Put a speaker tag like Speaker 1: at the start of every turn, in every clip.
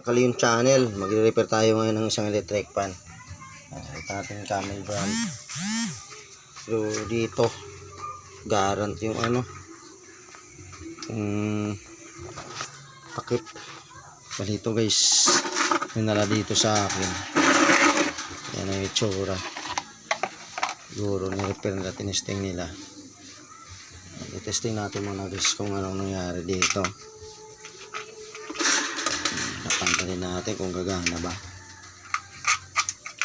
Speaker 1: Kaliyun channel, magre-repair tayo ngayon ng isang electric fan. Ito natin yung camel brand. So dito guarantee yung takip. Balito guys, nala dito sa akin. Yan ang itsura. Siguro ni-repair nila, tinesting nila. I-testing natin muna guys kung anong nangyari dito. Napantali natin kung gagana ba.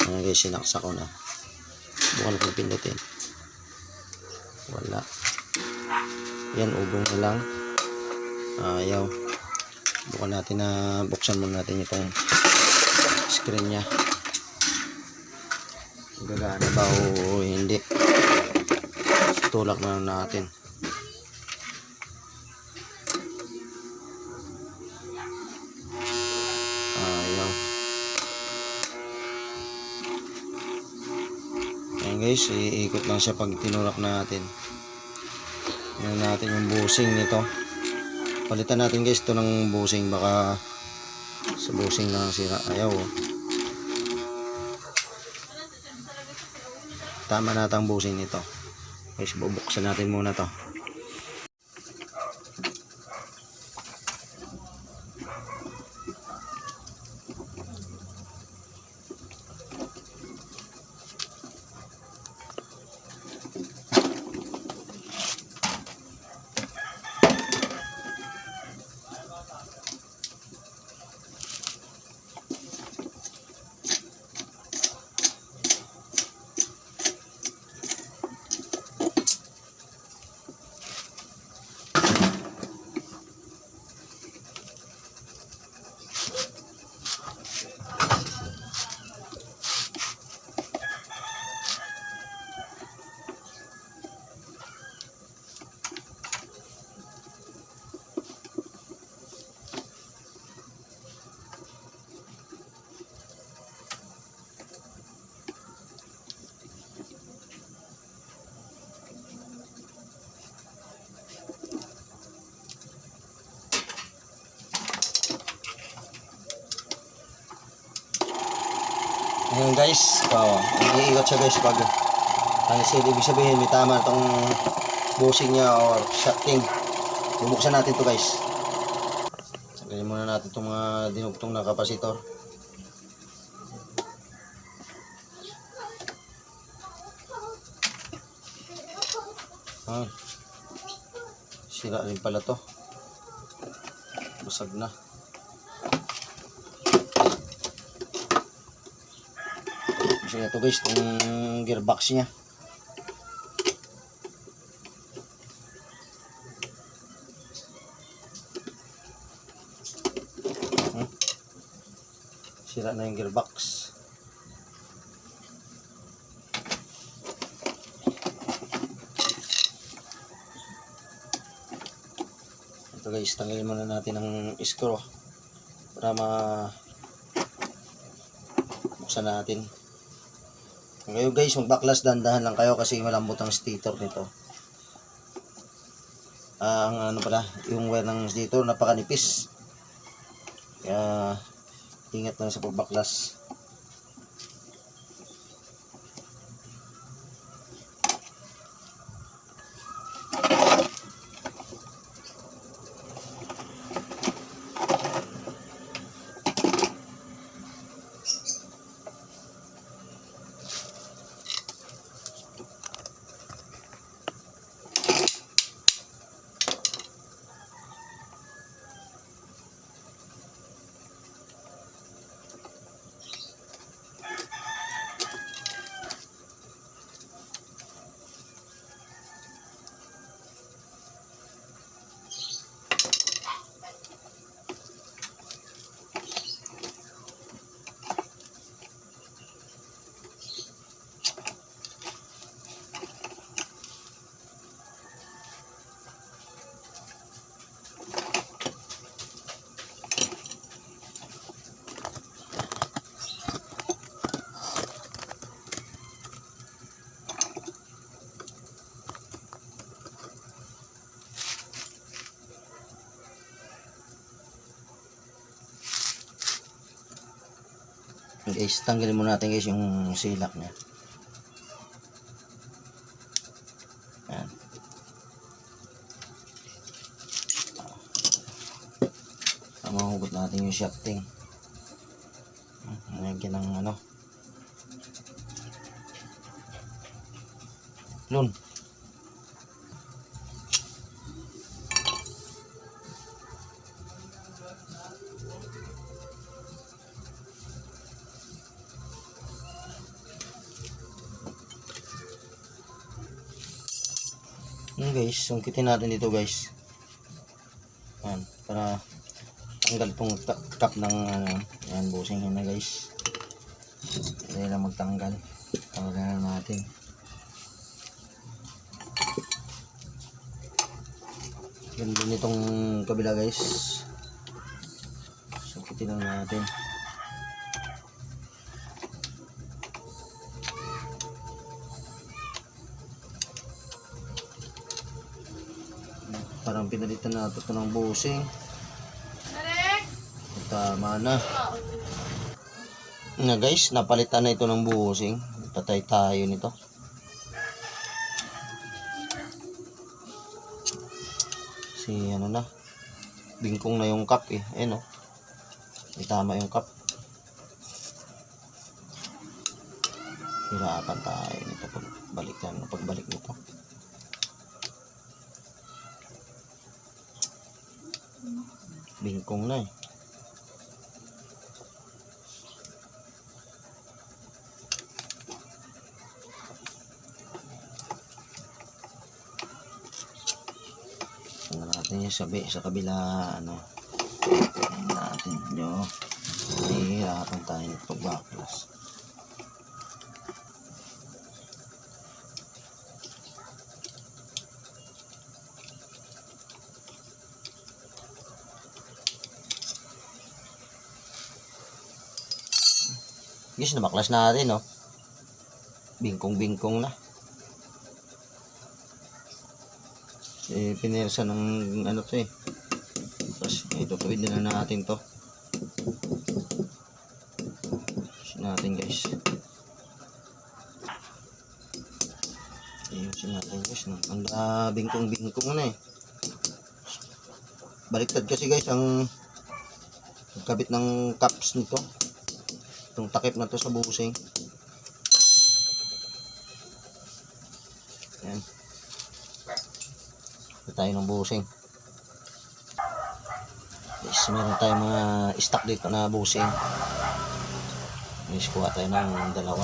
Speaker 1: Ayan guys, sinaksa ko na. Bukan ko pindutin. Wala. Yan, ubong na lang. Ayaw. Bukan natin na buksan muna natin itong screen nya. Gagana ba o hindi. Tulak na natin. Ayan guys, iikot lang siya pag tinulak natin. Ayan natin yung busing nito. Palitan natin guys ito ng busing, baka sa busing lang sira. Ayaw. Tama na ang busing nito. Guys, bubuksan natin muna to. Ayan guys, iikot siya guys pag ibig sabihin may tama itong busing niya or shocking. Bubuksan natin to guys. Sabihin muna natin itong mga dinugtong na kapasitor. Sira rin pala to. Basag na. So ito guys, itong gearbox nya. Sira na yung gearbox. Ito guys, tanggalin muna natin ang screw para buksan natin. Ngayon guys, mag-backlash, dandahan lang kayo kasi malambot ang stator nito. Ang yung wire ng stator napakanipis. Kaya ingat lang sa pag-backlash. Guys, tanggalin muna natin guys yung silak niya. Yan. Mahugot natin yung shafting. Lagyan ng ano. Lun. Yan guys, sungkitin natin dito guys. Yan, para tanggal itong cap ng yan, busing yan na guys. Dahil lang magtanggal. Tanggalan na natin. Yan din itong kabila guys. Sungkitin lang natin. Parang pinalitan na ito ng busing. Tama na. Na guys, napalitan na ito ng busing. Patay tayo nito. Si ano na. Bingkong na yung cup eh. Ayun oh. May tama yung cup. Hirapan tayo nito pagbalik nito. Bingkong na eh. Tingnan natin yung sabi sa kabila ano. Tingnan natin nyo. Nahihirapan tayo ng pagbaklas. Guys, nabaklas natin, no? Bingkong-bingkong na. Pinirsa ng ano to eh. Tapos, ito, tuwid na natin to. Ayusin natin, guys. Ayusin natin, guys. Ang bingkong-bingkong na eh. Baliktad kasi, guys, ang kabit ng caps nito. Itong takip na to sa busing. Yan. Ito tayo ng busing. Yes, meron tayong mga stock dito na busing. Yes, kuha tayo ng dalawa.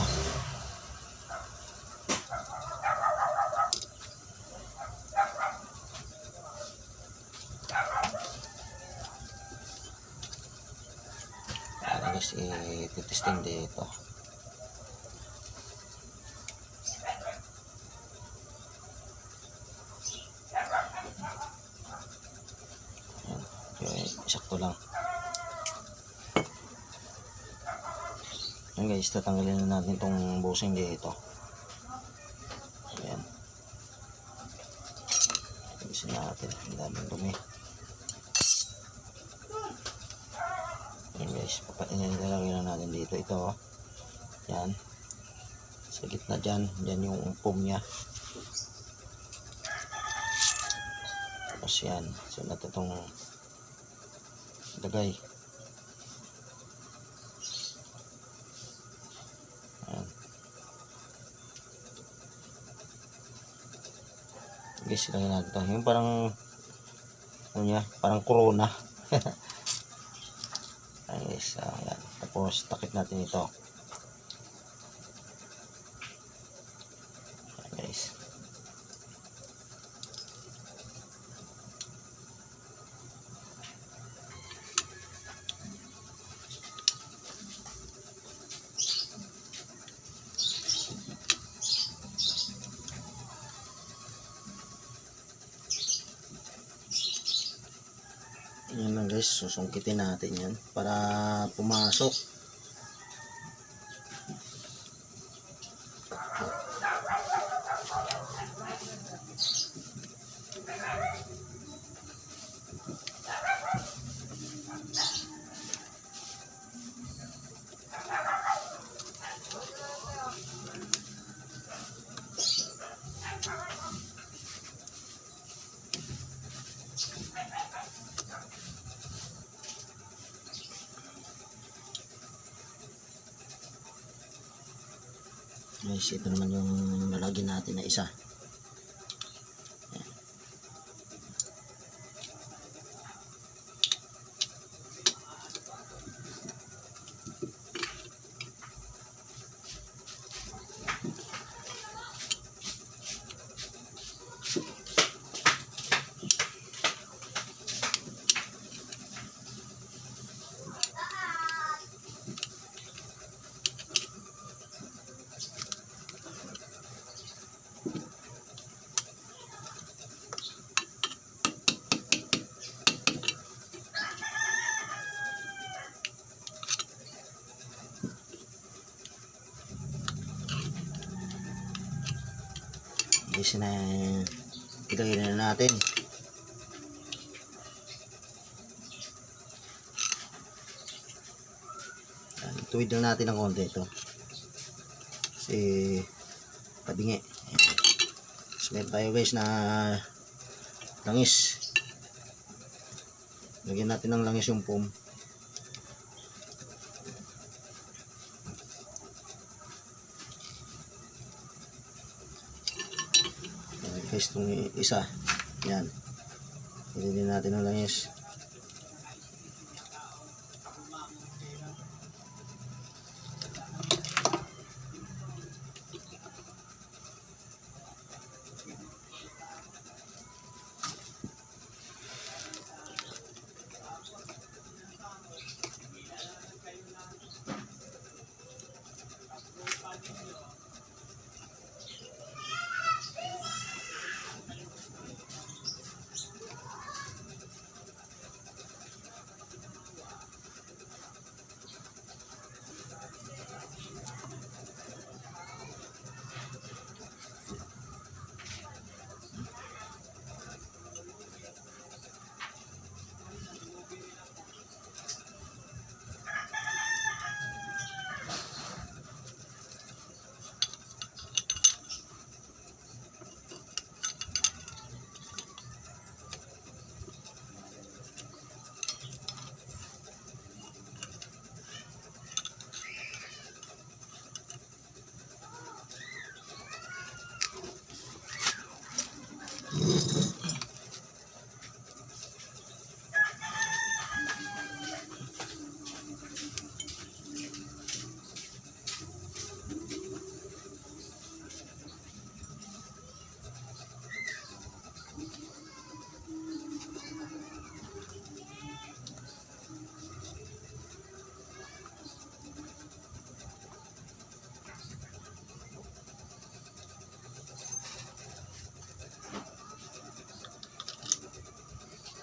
Speaker 1: Guys, i-testing dito. Ayan. Okay, sakto lang. Ayan guys, tatanggalin na natin itong busing dito. Ayan. Ayusin natin. Ang daming dumi. Ayan guys, ilalagay na natin dito. Ito, yan. Sa gitna dyan, yan yung foam nya. Tapos yan, so natin itong lagay. Ayan. Guys, ilagay natin ito. Yung parang, ano nya, parang corona. Ayan guys, ayan. Tapos takip natin ito. Ayan guys. Yan lang guys, susungkitin natin yan para pumasok. Guys, ito naman yung nalagyan natin na isa. Guys, na ilagay na natin. Tuwid lang natin ng konti ito kasi pabingi. So, meron tayo guys na langis. Lagyan natin ng langis yung foam. Guys, itong isa yan, ilagyan natin ng langis.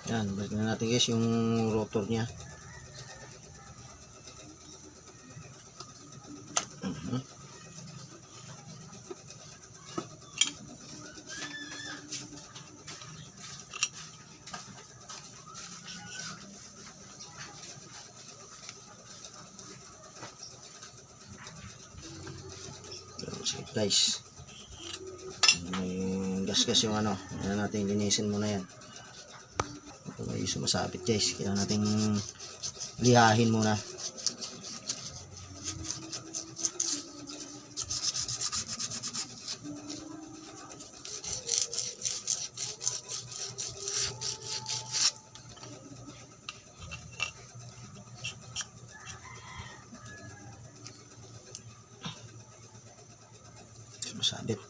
Speaker 1: Yan, balik na natin guys yung rotor nya. Sige guys, may gas-gas yung ano, yan natin linisin muna yan. Ito may sumasabit guys, kailangan natin lihahin muna. Sumasabit.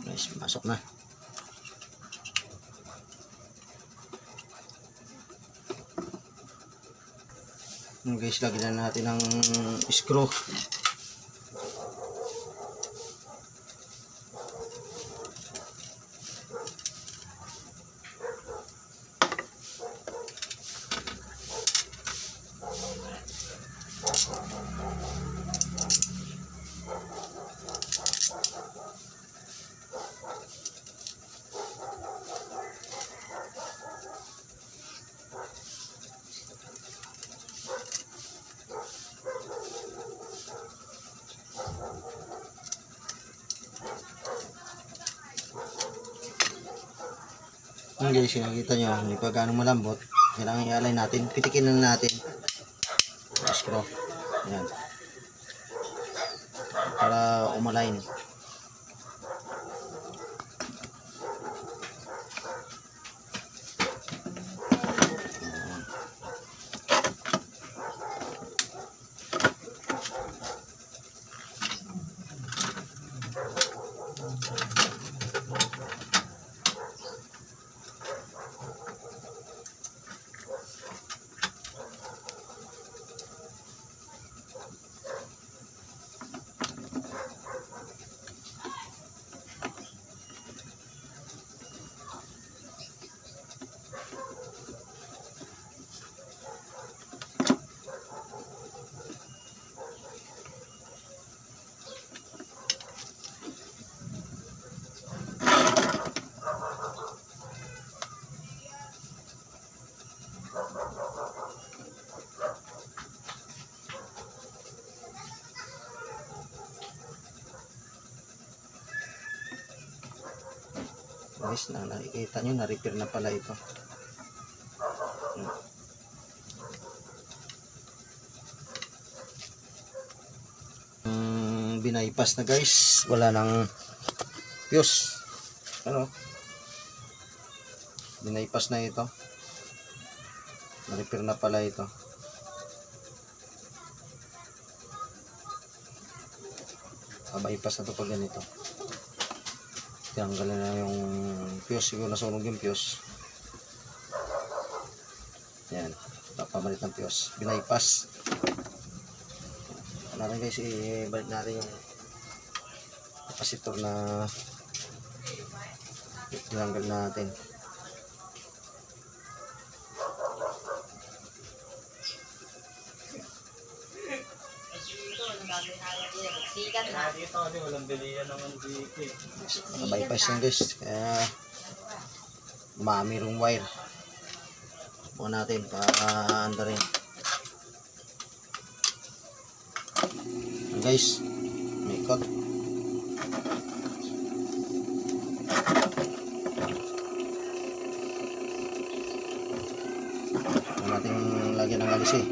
Speaker 1: Guys, masok na. Guys, lagyan na natin ng screw. Yung guys, nakikita nyo, hindi pa gaano malambot. Kailangan i-align natin. Pitikin na natin. Screw. Ayan. Para umalign. Guys, nakikita nyo, na-repair na pala ito. Binaypas na guys, wala nang fuse. Ano? Binaypas na ito. Na-repair na pala ito. Bypass na ito pag ganito. Tanggal na yung fuse, siguro nasunog yung fuse. Yan, papamalit ng fuse. Binaypas. Natin guys, ibalik natin yung capacitor na tinanggal natin.
Speaker 2: Dito kasi walang bilihan naman dito eh.
Speaker 1: Bypass yan guys, kaya umami yung wire. Bukan natin para anda rin. Guys, may ikot. Huwag natin lagyan ng alis eh.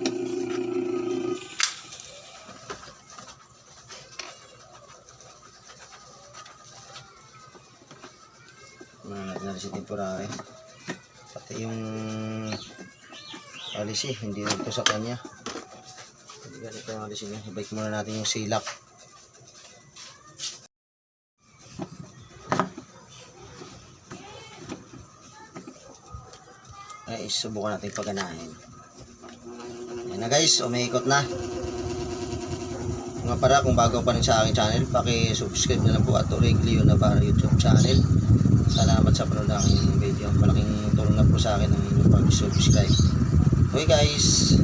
Speaker 1: Alis temporary. Pati yung alis eh, hindi ito sa kanya. Hindi ganito ang alis niya. Ibalik muna natin yung silak. Ay, subukan natin paganahin. Ayan na guys, umiikot na. Nga para, kung bago pa rin sa aking channel, paki-subscribe na lang po at Leon Navarro YouTube channel. Salamat sa panonood ng aking video. Malaking tulong na po sa akin ang pag-subscribe. Okay guys.